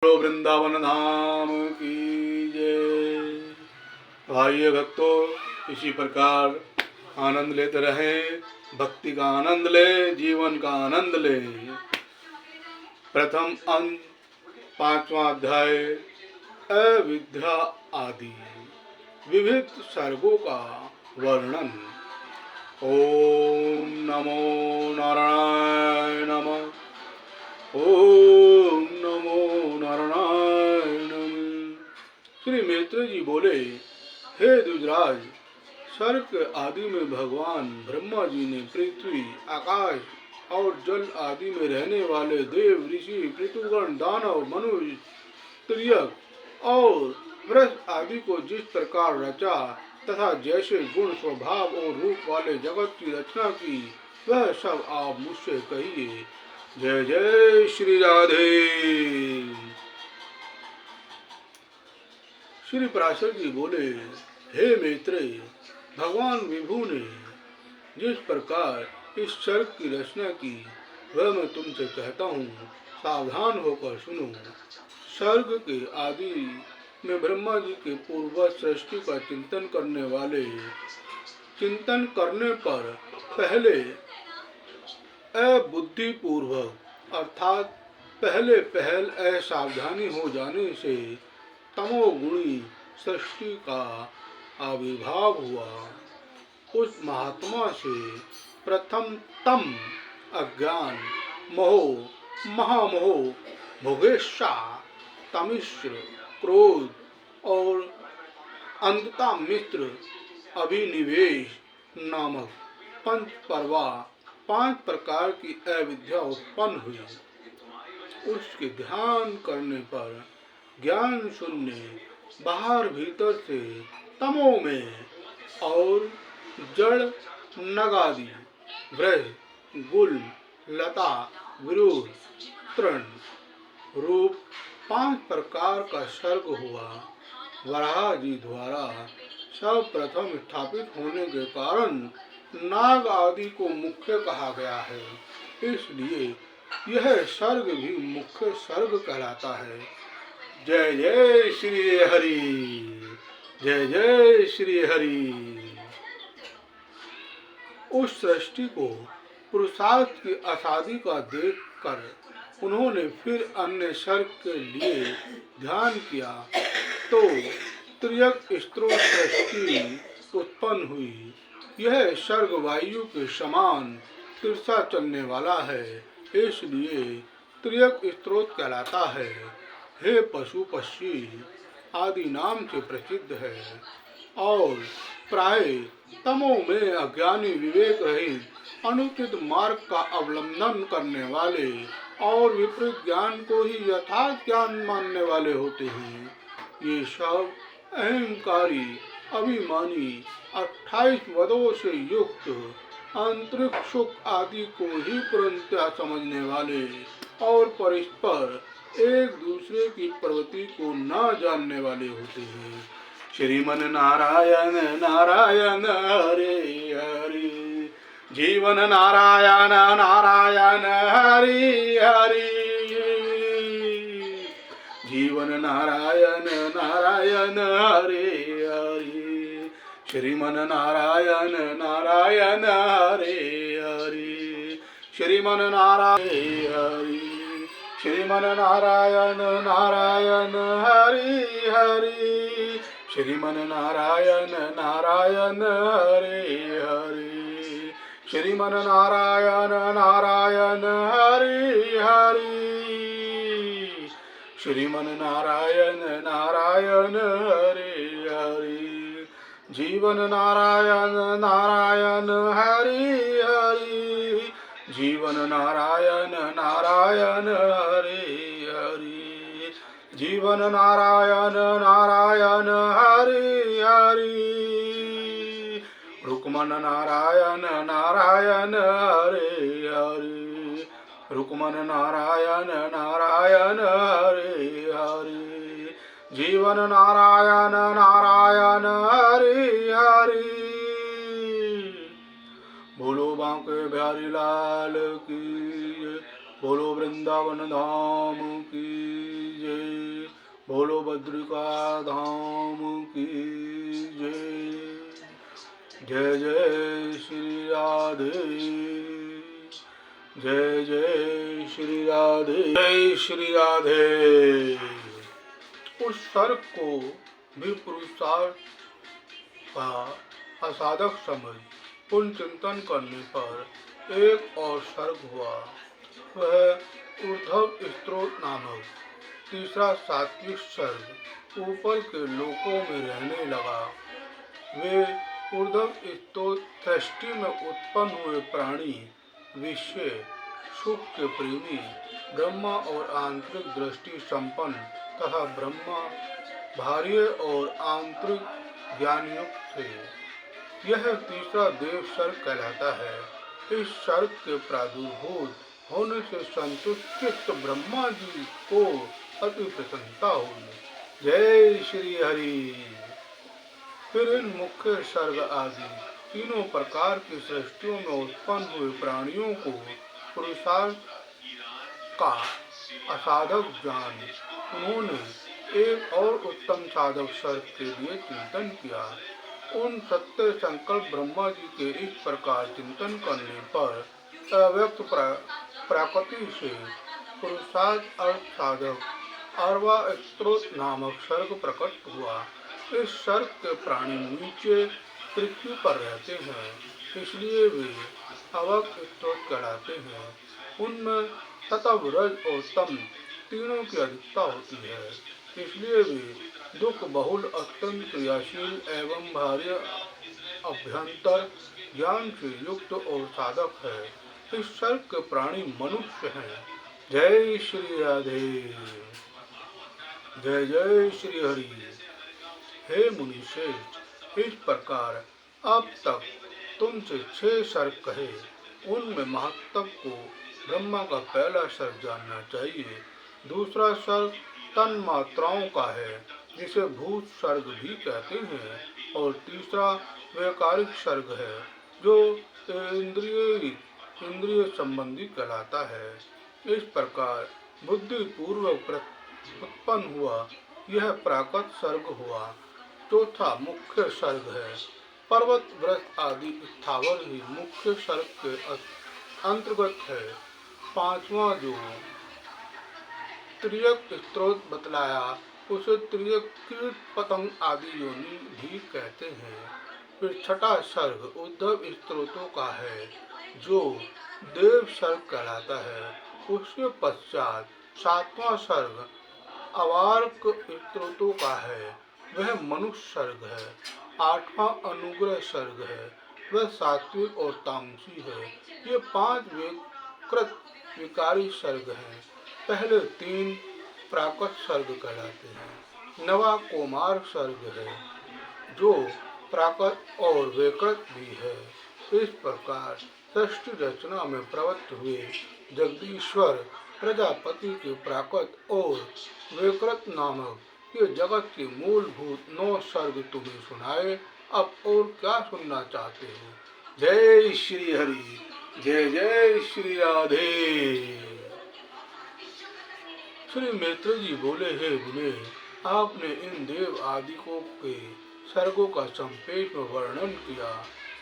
बोलो वृंदावन धाम की जय। भाइयों भक्तों, इसी प्रकार आनंद लेते रहे, भक्ति का आनंद ले, जीवन का आनंद ले। प्रथम अंत, 5वां अध्याय, अविद्या आदि विविध सर्गों का वर्णन। ओम नमो नारायण नमः। ओम नमो नारायण नमः। श्री मैत्रेय जी बोले, हे द्विजराज, स्वर्ग आदि में भगवान ब्रह्मा जी ने पृथ्वी, आकाश और जल आदि में रहने वाले देव, ऋषि, पितृगण, दानव, मनुष्य, त्रियक और वृक्ष आदि को जिस प्रकार रचा तथा जैसे गुण, स्वभाव और रूप वाले जगत की रचना की, वह सब आप मुझसे कहिए। जय जय श्री राधे। श्री पराशर जी बोले, हे मैत्रेय, भगवान विभु ने जिस प्रकार इस स्वर्ग की रचना की, वह मैं तुमसे कहता हूँ, सावधान होकर सुनो। स्वर्ग के आदि में ब्रह्मा जी के पूर्व सृष्टि का चिंतन करने पर पहले अबुद्धि पूर्वक अर्थात पहल असावधानी हो जाने से तमोगुणी सृष्टि का आविर्भाव हुआ। उस महात्मा से प्रथम तम अज्ञान, मोह, महामोह, भोगेच्छा, तमिश्र, क्रोध और अंधता मित्र अभिनिवेश नामक पांच प्रकार की अविद्या उत्पन्न हुई। उसके ध्यान करने पर ज्ञान शून्य बाहर भीतर से तमो में और जड़ नगादि, वृक्ष, गुल, लता, विरोध, तृण रूप 5 प्रकार का सर्ग हुआ। वराह जी द्वारा सब प्रथम स्थापित होने के कारण नाग आदि को मुख्य कहा गया है, इसलिए यह सर्ग भी मुख्य सर्ग कहलाता है। जय जय श्री हरि, जय जय श्री हरि। उस सृष्टि को पुरुषार्थ की असाधि का देखकर उन्होंने फिर अन्य सर्ग के लिए ध्यान किया तो त्रियक स्त्रोत सृष्टि उत्पन्न हुई। यह सर्ग वायु के समान तिरछा चलने वाला है, इसलिए त्रियक स्त्रोत कहलाता है। हे पशु पक्षी आदि नाम से प्रसिद्ध है और प्राय तमो में अज्ञानी, विवेक रहित, अनुचित मार्ग का अवलंबन करने वाले और विपरीत ज्ञान को ही यथार्थ ज्ञान मानने वाले होते हैं। ये सब अहंकारी, अभिमानी, 28 वदों से युक्त, आंतरिक सुख आदि को ही पूर्णतया समझने वाले और परस्पर एक दूसरे की प्रवृत्ति को न जानने वाले होते हैं। श्रीमन नारायण नारायण हरे हरे, जीवन नारायण नारायण हरि हरि, जीवन नारायण नारायण हरे हरे, श्रीमन नारायण नारायण हरे हरे, श्रीमन नारायण हरि, श्रीमन नारायण नारायण हरि हरि, श्रीमन नारायण नारायण हरे हरे, श्रीमन नारायण नारायण हरि हरि, श्रीमन नारायण नारायण हरे हरे, जीवन नारायण नारायण हरि हरि, जीवन नारायण नारायण हरे हरि, जीवन नारायण नारायण हरि हरि, रुक्मन नारायण नारायण हरे हरि, रुक्मन नारायण नारायण हरे हरि, जीवन नारायण नारायण हरि हरि। बोलो बांके बिहारी लाल की जय, बोलो वृंदावन धाम की जय। बद्रिका धाम की जय। जय जय श्री राधे, जय जय श्री राधे, जय श्री राधे। उस सर्ग को भी पुरुषार्थ का असाधक समझ पुण्य चिंतन करने पर एक और सर्ग हुआ। वह उद्धव स्तोत्र नामक तीसरा सात्विक सर्ग ऊपर के लोकों में रहने लगा। वे उद्धव स्तोत्र सृष्टि में उत्पन्न हुए प्राणी, विषय सुख के प्रेमी, ब्रह्मा और आंतरिक दृष्टि संपन्न तथा ब्रह्मा बाह्य और आंतरिक ज्ञानयुक्त थे। यह तीसरा देव सर्ग कहलाता है। इस सर्ग के प्रादुर्भूत होने से संतुष्ट चित्त ब्रह्मा जी को अति प्रसन्नता हुई। जय श्री हरि। फिर इन मुख्य सर्ग आदि तीनों प्रकार की सृष्टियों में उत्पन्न हुए प्राणियों को पुरुषार्थ का असाधक जान उन्होंने एक और उत्तम साधक सर्ग के लिए चिंतन किया। उन सत्य संकल्प ब्रह्मा जी के इस प्रकार चिंतन करने पर अव्यक्त प्रकृति से पुरुषार्थ अर्थ साधक अर्वा स्तोत्र नामक सर्ग प्रकट हुआ। इस सर्ग के प्राणी नीचे पृथ्वी पर रहते हैं, इसलिए वे अव्यक्त स्तोत्र कहलाते हैं। उनमें सतव, रज और तम तीनों की अधिकता होती है, इसलिए वे दुख बहुल, अत्यंत क्रियाशील एवं भार्य अभ्यंतर ज्ञान से युक्त और साधक है। इस सर्ग के प्राणी मनुष्य हैं। जय श्री राधे, जय जय श्री हरि। हे मुनिश्रेष्ठ, इस प्रकार अब तक तुमसे 6 सर्ग कहे। उनमें महत्व को ब्रह्मा का पहला सर्ग जानना चाहिए। दूसरा सर्ग तन मात्राओं का है, जिसे भूत सर्ग भी कहते हैं, और तीसरा वैकारिक सर्ग है, जो इंद्रिय संबंधी कहलाता है। इस प्रकार बुद्धि पूर्वक उत्पन्न हुआ यह प्राकृत सर्ग हुआ। चौथा मुख्य सर्ग है। पर्वत, वृक्ष आदि स्थावर ही मुख्य सर्ग के अंतर्गत है। पांचवा जो त्रियक स्त्रोत बतलाया उसे त्रियक, कीट, पतंग आदि योनि भी कहते हैं। फिर छठा सर्ग उद्धव स्त्रोतों का है, जो देव सर्ग कहलाता है। उसके पश्चात सातवां सर्ग अवार्क स्त्रोतों का है, वह मनुष्य सर्ग है। आठवां अनुग्रह सर्ग है, वह सात्विक और तामसी है। ये 5 विकृत विकारी सर्ग हैं। पहले 3 प्राकृत सर्ग कहलाते हैं। नवा कौमार सर्ग है, जो प्राकृत और विकृत भी है। इस प्रकार सृष्टि रचना में प्रवृत्त हुए जगदीश्वर प्रजापति के प्राकृत और विकृत नामक ये जगत के मूलभूत 9 सर्ग तुम्हें सुनाए। अब और क्या सुनना चाहते हो? जय श्री हरि, जय जय श्री राधे। श्री मैत्रेय जी बोले, हे मुने, आपने इन देव आदिकों के सर्गों का संक्षेप में वर्णन किया।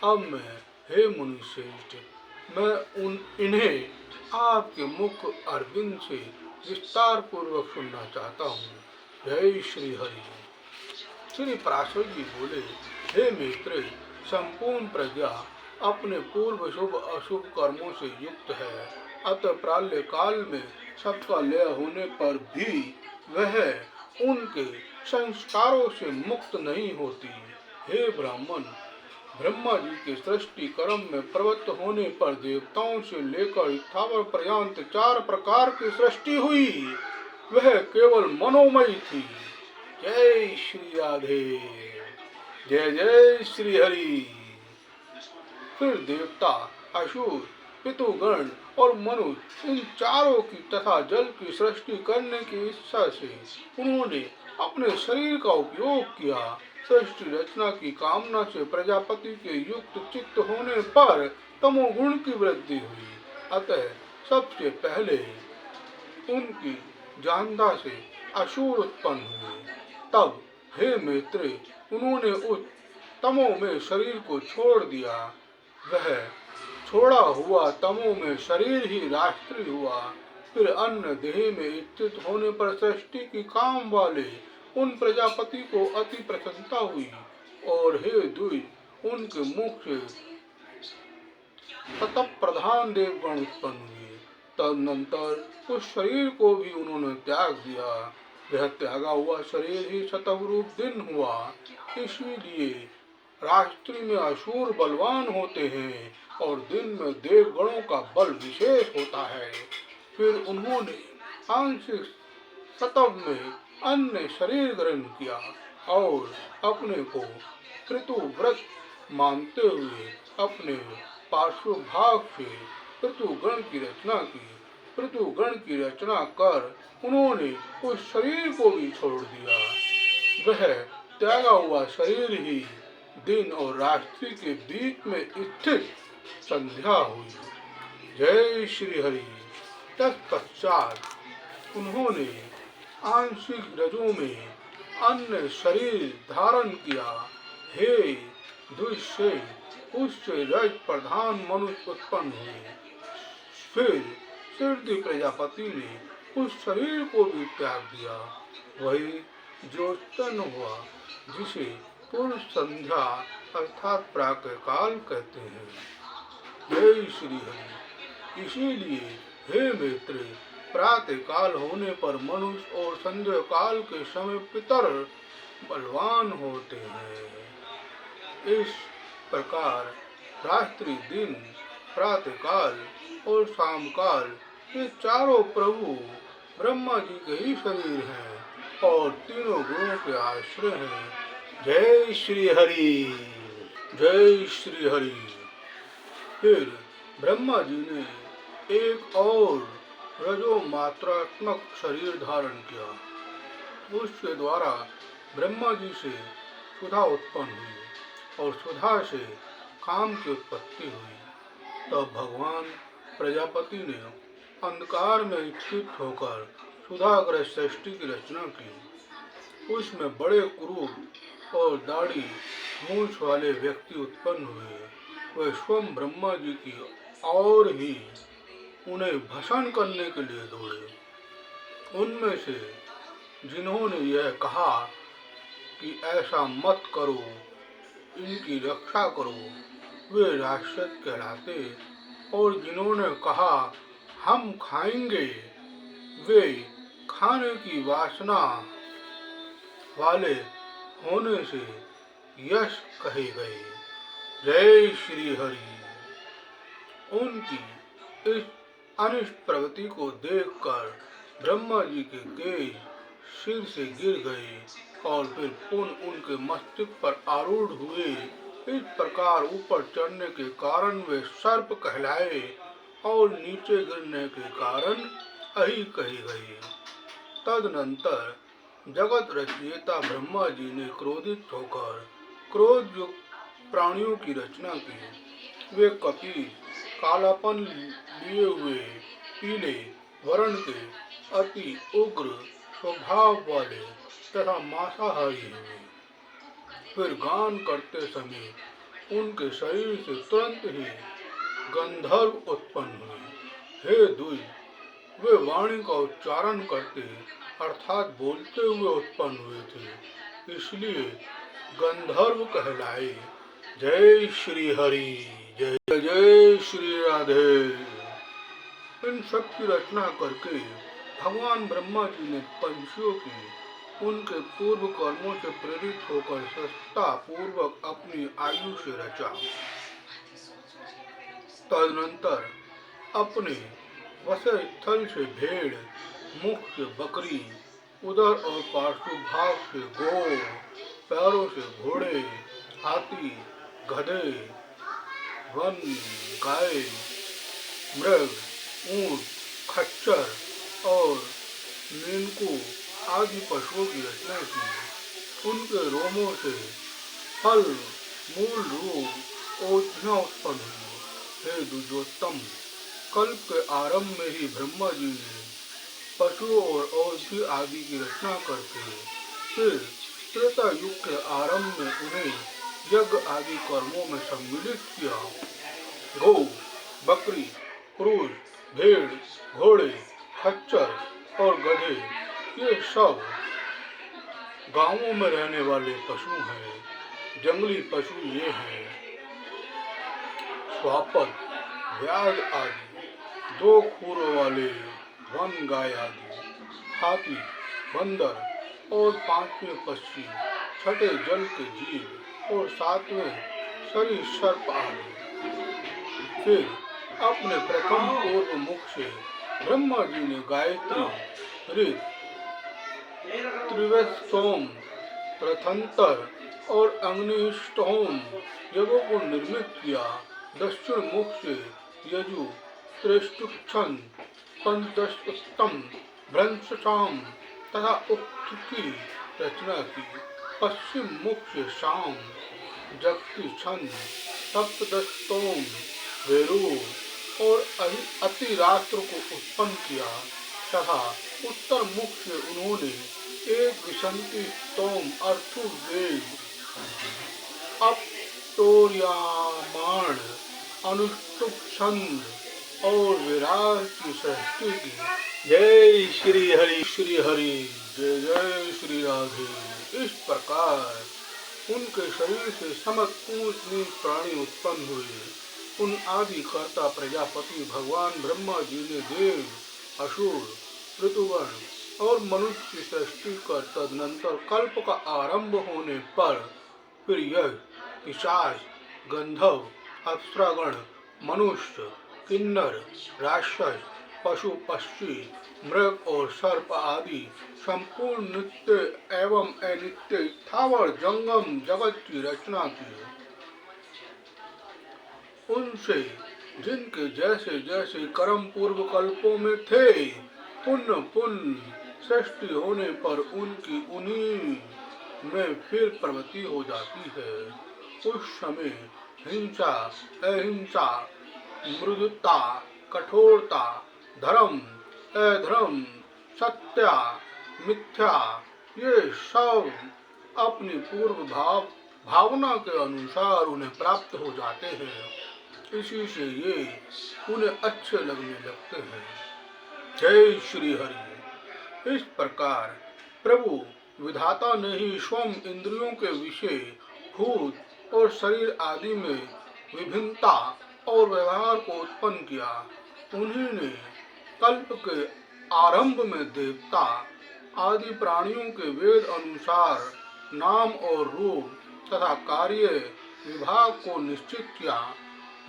अब मैं, हे मुनि श्रेष्ठ, मैं इन्हें आपके मुख अरविंद से विस्तार पूर्वक सुनना चाहता हूँ। जय श्री हरि। श्री पराशर जी बोले, हे मैत्रेय, संपूर्ण प्रज्ञा अपने पूर्व शुभ अशुभ कर्मों से युक्त है, अतः प्राल्य काल में सबका लय होने पर भी वह उनके संस्कारों से मुक्त नहीं होती। हे ब्राह्मण, ब्रह्मा जी के सृष्टि कर्म में प्रवृत्त होने पर देवताओं से लेकर स्थावर पर्यंत 4 प्रकार की सृष्टि हुई, वह केवल मनोमयी थी। जय श्री राधे, जय जय श्री हरि। फिर देवता, असुर, पितृगण और मनुष्य, इन चारों की तथा जल की सृष्टि करने की इच्छा से उन्होंने अपने शरीर का उपयोग किया। सृष्टि रचना की कामना से प्रजापति के युक्त चित्त होने पर तमोगुण की वृद्धि हुई। अतः सबसे पहले उनकी जानता से असुर उत्पन्न हुए। तब हे मैत्रेय, उन्होंने उस तमो में शरीर को छोड़ दिया। वह छोड़ा हुआ तमो में शरीर ही राष्ट्रीय हुआ। फिर अन्य देह में स्थित होने पर सृष्टि की काम वाले उन प्रजापति को अति प्रसन्नता हुई और हे द्विज, उनके मुख से ततः प्रधान देवगण उत्पन्न हुए। तदनंतर उस शरीर को भी उन्होंने त्याग दिया। वह त्यागा हुआ शरीर ही शतरूप दिन हुआ। इसीलिए रात्रि में असुर बलवान होते हैं और दिन में देवगणों का बल विशेष होता है। फिर उन्होंने आंशिक सतव में अन्य शरीर ग्रहण किया और अपने को ऋतुव्रत मानते हुए अपने पार्श्वभाग से ऋतुगण की रचना की। ऋतुगण की रचना कर उन्होंने उस शरीर को भी छोड़ दिया। वह त्यागा हुआ शरीर ही दिन और रात्रि के बीच में स्थित संध्या हुई। जय श्री हरि। तत्पश्चात उन्होंने आंशिक रजों में अन्य शरीर धारण किया। हे दुष्य, उससे रज प्रधान मनुष्य उत्पन्न हुए। फिर सिद्धि प्रजापति ने उस शरीर को भी त्याग दिया। वही ज्योत्सना हुआ, जिसे पूर्व संध्या अर्थात प्रातः काल कहते हैं। जय श्री हरि। इसीलिए हे मैत्रेय, प्रातः काल होने पर मनुष्य और संध्या काल के समय पितर बलवान होते हैं। इस प्रकार रात्रि, दिन, प्रातः काल और शाम काल ये चारों प्रभु ब्रह्मा जी के ही शरीर हैं और तीनों गुणों के आश्रय हैं। जय श्री हरि। जय श्री हरि। फिर ब्रह्मा जी ने एक और रजो मात्रात्मक शरीर धारण किया। उसके द्वारा ब्रह्मा जी से सुधा उत्पन्न हुई और सुधा से काम की उत्पत्ति हुई। तब भगवान प्रजापति ने अंधकार में स्थित होकर सुधाग्रस्त सृष्टि की रचना की। उसमें बड़े कुरूप और दाढ़ी मूछ वाले व्यक्ति उत्पन्न हुए। वे स्वयं ब्रह्मा जी की और ही उन्हें भसन करने के लिए दौड़े। उनमें से जिन्होंने यह कहा कि ऐसा मत करो, इनकी रक्षा करो, वे राक्षस कहलाते, और जिन्होंने कहा हम खाएंगे, वे खाने की वासना वाले होने से यश कहे गए। जय श्री हरि। उनकी इस अनिष्ट प्रगति को देखकर ब्रह्मा जी के केश सिर से गिर गए और फिर पुनः उनके मस्तिष्क पर आरूढ़ हुए। इस प्रकार ऊपर चढ़ने के कारण वे सर्प कहलाए और नीचे गिरने के कारण अहि कहे गए। तदनंतर जगत रचयिता ब्रह्मा जी ने क्रोधित होकर क्रोध युक्त प्राणियों की रचना की। वे कपि, कालापन लिए हुए, पीले वर्ण के, अति उग्र स्वभाव वाले तथा मांसाहारी हुए। फिर गान करते समय उनके शरीर से तुरंत ही गंधर्व उत्पन्न हुए। हे द्विज, वे वाणी का उच्चारण करते अर्थात बोलते हुए उत्पन्न हुए थे, इसलिए गंधर्व कहलाए। जय श्री हरि। जय जय श्री राधे। इन सब की रचना करके भगवान ब्रह्मा जी ने पंछियों की उनके पूर्व कर्मों से प्रेरित होकर सत्ता पूर्वक अपनी आयु से रचा। तदनंतर अपने वसय स्थल से भेड़, मुख से बकरी, उदर और पार्श्वभाग से गौ, पैरों से घोड़े, हाथी, गधे, वन, गाय, मृग, ऊंट, खच्चर और मेंढकों आदि पशुओं की रचना की। उनके रोमों से फल, मूल रूप औषधियां उत्पन्न हुई। हे दुर्योत्तम, कल्प के आरंभ में ही ब्रह्मा जी ने पशु और औषधि आदि की रचना करके फिर त्रेता युग के आरंभ में उन्हें यज्ञ आदि कर्मों में सम्मिलित किया। गौ, बकरी, क्रूर, भेड़, घोड़े, खच्चर और गधे ये सब गांवों में रहने वाले पशु हैं। जंगली पशु ये हैं स्वापद, व्याध आदि, दो खुरों वाले वन गाय आदि, हाथी, बंदर और पांचवें पक्षी, छठे जल के जीव और सातवें सरी सर्प आदि। फिर अपने प्रथम पूर्व मुख से ब्रह्मा जी ने गायत्री, ऋत, त्रिवेद-सोम, प्रथंतर और अग्निष्टोम यज्ञों को निर्मित किया। दक्षिण मुख से यजु, त्रिष्टुप्छंद, पंचदशोत्तम, भ्रंशसाम तथा उक्त की रचना की। पश्चिम मुख से शाम, जगति छंद, सप्तदशोत्तम, वेरूर और अतिरात्र को उत्पन्न किया तथा उत्तर मुख से उन्होंने एक विसंति स्तोम अर्थुवेद, अपतोर्यमाण, अनुष्टुप छंद और विराट की सृष्टि की। जय श्री हरि, श्री हरि, जय जय श्री राधे। इस प्रकार उनके शरीर से समस्त ऊंच नीच प्राणी उत्पन्न हुए। उन आदि कर्ता प्रजापति भगवान ब्रह्मा जी ने देव, असुर, ऋतुगण और मनुष्य की सृष्टि कर तदनंतर कल्प का आरंभ होने पर फिर यह पिशाच, गंधर्व, अप्सरागण, मनुष्य, किन्नर, राक्षस, पशु, पक्षी, मृग और सर्प आदि संपूर्ण नित्य एवं अनित्य स्थावर जंगम जगत की रचना की। उनसे जिनके जैसे जैसे कर्म पूर्व कल्पों में थे, पुण्य सृष्टि होने पर उनकी उन्हीं में फिर प्रवृत्ति हो जाती है। उस समय हिंसा, अहिंसा, मृदुता, कठोरता, धर्म, अधर्म, सत्या, मिथ्या ये सब अपनी पूर्व भावना के अनुसार उन्हें प्राप्त हो जाते हैं। इसी से ये उन्हें अच्छे लगने लगते हैं। जय श्री हरि। इस प्रकार प्रभु विधाता ने ही स्वयं इंद्रियों के विषय, भूत और शरीर आदि में विभिन्नता और व्यवहार को उत्पन्न किया। उन्हीं ने कल्प के आरंभ में देवता आदि प्राणियों के वेद अनुसार नाम और रूप तथा कार्य विभाग को निश्चित किया।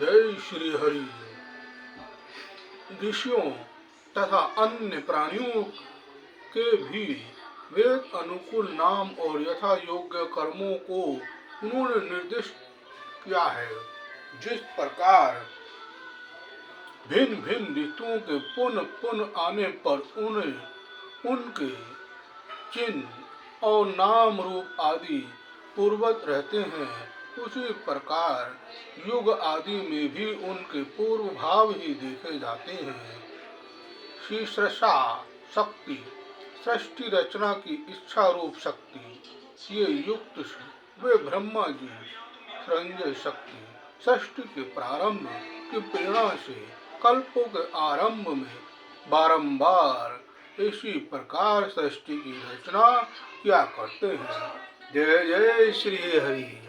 जय श्री हरि। ऋषियों तथा अन्य प्राणियों के भी वेद अनुकूल नाम और यथा योग्य कर्मों को उन्होंने निर्दिष्ट किया है। जिस प्रकार भिन्न भिन्न ऋतुओं के पुनः पुनः आने पर उन्हें उनके चिन्ह और नाम रूप आदि पूर्वत रहते हैं, उसी प्रकार युग आदि में भी उनके पूर्व भाव ही देखे जाते हैं। शीर्षा शक्ति, सृष्टि रचना की इच्छा रूप शक्ति, ये युक्त वे ब्रह्मा जी संजय शक्ति सृष्टि के प्रारंभ की प्रेरणा से कल्पों के आरंभ में बारंबार इसी प्रकार सृष्टि की रचना किया करते हैं। जय जय श्री हरि।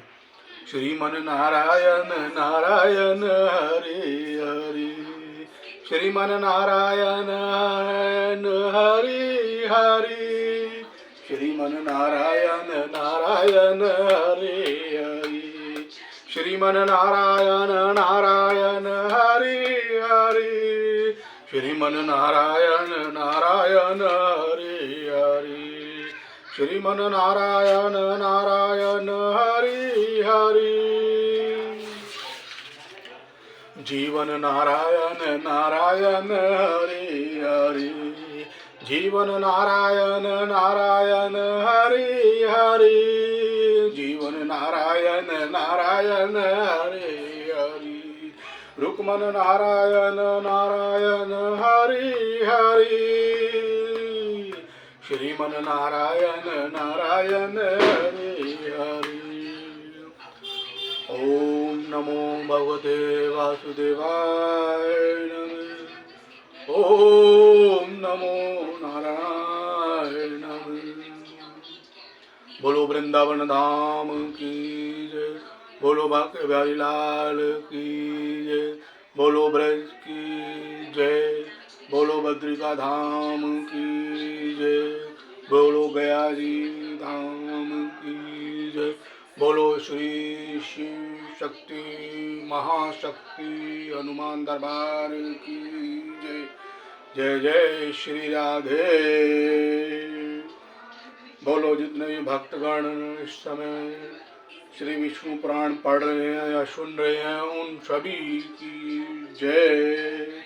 श्रीमन नारायण नारायण हरे हरे, श्रीमन नारायण नारायण हरे हरे, श्रीमन नारायण नारायण हरे हरे, श्रीमन नारायण नारायण हरे हरे, श्रीमन नारायण नारायण हरे हरे, श्रीमन नारायण नारायण हरे हरे। जीवन नारायण नारायण हरे हरे, जीवन नारायण नारायण हरे हरे, जीवन नारायण नारायण हरे हरे, रुक्मन नारायण नारायण हरे हरे। श्रीमन नारायण नारायण हरे हरे। ओम नमो भगवते वासुदेवाय नमः। ओम नमो नारायण नमः। बोलो वृंदावन धाम की जय, बोलो बांके बिहारी लाल की जय, बोलो ब्रज की जय, बोलो बद्रिका धाम की जय, बोलो गया जी धाम की जय, बोलो श्री शिव शक्ति महाशक्ति हनुमान दरबार की जय। जय जय श्री राधे। बोलो जितने भी भक्तगण इस समय श्री विष्णु पुराण पढ़ रहे हैं या सुन रहे हैं उन सभी की जय।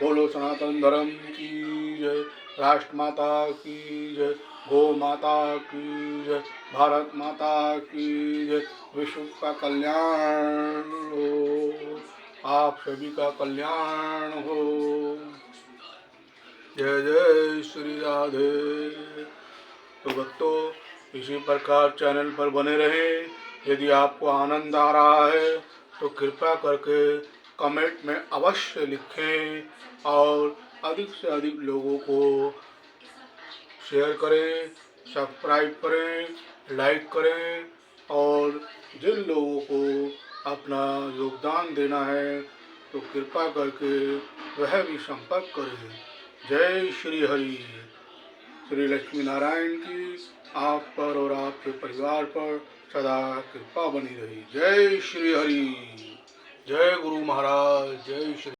बोलो सनातन धर्म की जय, राष्ट्र माता की जय, गौ माता की जय, भारत माता की जय। विश्व का कल्याण हो, आप सभी का कल्याण हो। जय जय श्री राधे। तो भक्तों इसी प्रकार चैनल पर बने रहें। यदि आपको आनंद आ रहा है तो कृपया करके कमेंट में अवश्य लिखें और अधिक से अधिक लोगों को शेयर करें, सब्सक्राइब करें, लाइक करें और जिन लोगों को अपना योगदान देना है तो कृपा करके वह भी संपर्क करें। जय श्री हरि। श्री लक्ष्मी नारायण की आप पर और आपके परिवार पर सदा कृपा बनी रही। जय श्री हरि। जय गुरु महाराज। जय श्री